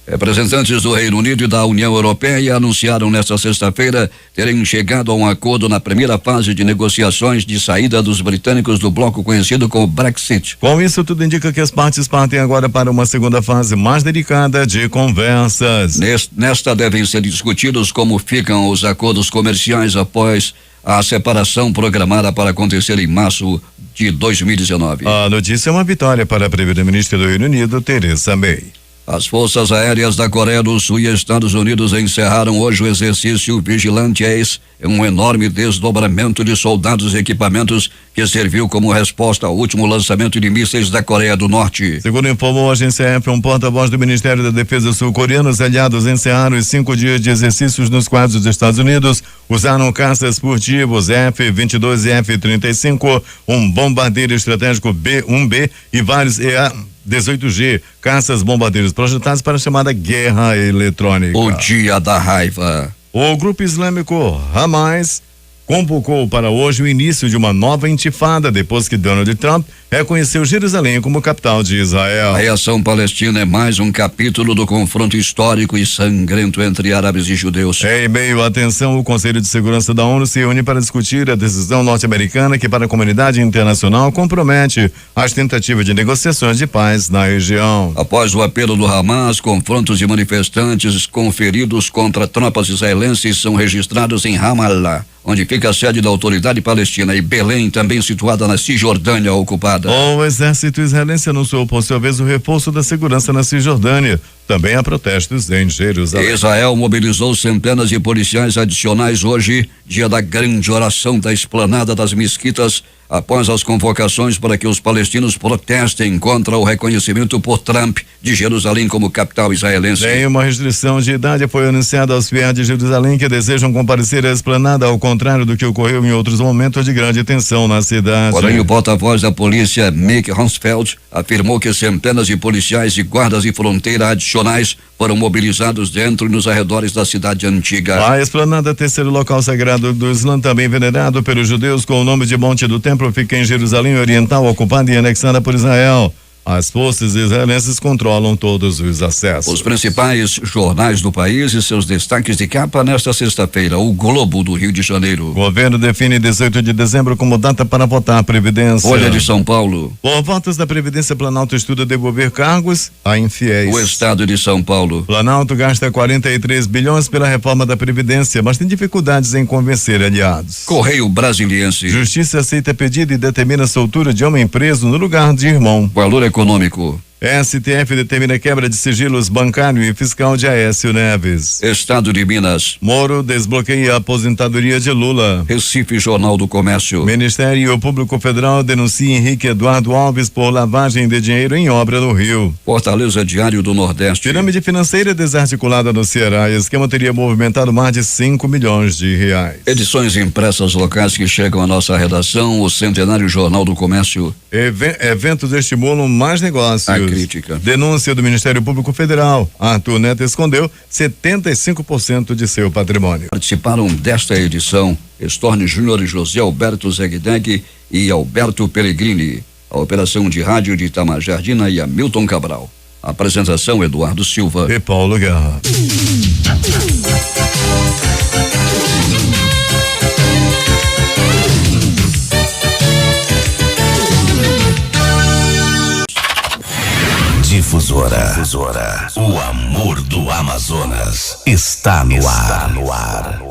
Representantes do Reino Unido e da União Europeia anunciaram nesta sexta-feira terem chegado a um acordo na primeira fase de negociações de saída dos britânicos do bloco conhecido como Brexit. Com isso, tudo indica que as partes partem agora para uma segunda fase mais delicada de conversas. Nesta devem ser discutidos como ficam os acordos comerciais após a separação programada para acontecer em março de 2019. A notícia é uma vitória para a primeira-ministra do Reino Unido, Theresa May. As Forças Aéreas da Coreia do Sul e Estados Unidos encerraram hoje o exercício Vigilante Ace, um enorme desdobramento de soldados e equipamentos que serviu como resposta ao último lançamento de mísseis da Coreia do Norte. Segundo informou a agência F, um porta-voz do Ministério da Defesa sul-coreano, os aliados encerraram os 5 dias de exercícios nos quais os Estados Unidos usaram caças furtivos F-22 e F-35, um bombardeiro estratégico B-1B e vários EA-18G, caças bombardeiros projetados para a chamada guerra eletrônica. O dia da raiva. O grupo islâmico Hamas convocou para hoje o início de uma nova intifada depois que Donald Trump reconheceu Jerusalém como capital de Israel. A reação palestina é mais um capítulo do confronto histórico e sangrento entre árabes e judeus. Em meio à tensão, o Conselho de Segurança da ONU se reúne para discutir a decisão norte-americana que para a comunidade internacional compromete as tentativas de negociações de paz na região. Após o apelo do Hamas, confrontos de manifestantes com feridos contra tropas israelenses são registrados em Ramallah, onde fica a sede da autoridade palestina, e Belém, também situada na Cisjordânia ocupada. O exército israelense anunciou por sua vez o reforço da segurança na Cisjordânia. Também há protestos em Jerusalém. Israel mobilizou centenas de policiais adicionais hoje, dia da grande oração da esplanada das mesquitas, após as convocações para que os palestinos protestem contra o reconhecimento por Trump de Jerusalém como capital israelense. Nenhuma restrição de idade foi anunciada aos fiéis de Jerusalém que desejam comparecer à esplanada, ao contrário do que ocorreu em outros momentos de grande tensão na cidade. Porém, o porta-voz da polícia, Mick Hansfeld, afirmou que centenas de policiais e guardas de fronteira adicionais foram mobilizados dentro e nos arredores da cidade antiga. A esplanada, terceiro local sagrado do Islã, também venerado pelos judeus com o nome de Monte do Templo, fica em Jerusalém Oriental, ocupada e anexada por Israel. As forças israelenses controlam todos os acessos. Os principais jornais do país e seus destaques de capa nesta sexta-feira. O Globo do Rio de Janeiro. O governo define 18 de dezembro como data para votar a Previdência. Folha de São Paulo. Por votos da Previdência, Planalto estuda devolver cargos a infiéis. O Estado de São Paulo. Planalto gasta 43 bilhões pela reforma da Previdência, mas tem dificuldades em convencer aliados. Correio Brasiliense. Justiça aceita pedido e determina a soltura de homem preso no lugar de irmão. Valor econômico. STF determina quebra de sigilos bancário e fiscal de Aécio Neves. Estado de Minas. Moro desbloqueia a aposentadoria de Lula. Recife, Jornal do Comércio. Ministério Público Federal denuncia Henrique Eduardo Alves por lavagem de dinheiro em obra no Rio. Fortaleza, Diário do Nordeste. Pirâmide financeira desarticulada no Ceará. Esquema teria movimentado mais de 5 milhões de reais. Edições impressas locais que chegam à nossa redação. O Centenário Jornal do Comércio. Eventos estimulam mais negócios. Crítica. Denúncia do Ministério Público Federal. Arthur Neto escondeu 75% de seu patrimônio. Participaram desta edição Estorne Júnior e José Alberto Zegdeg e Alberto Pellegrini. A operação de rádio de Itamar Jardina e Hamilton Cabral. A apresentação Eduardo Silva e Paulo Guerra. Difusora. O amor do Amazonas está no ar.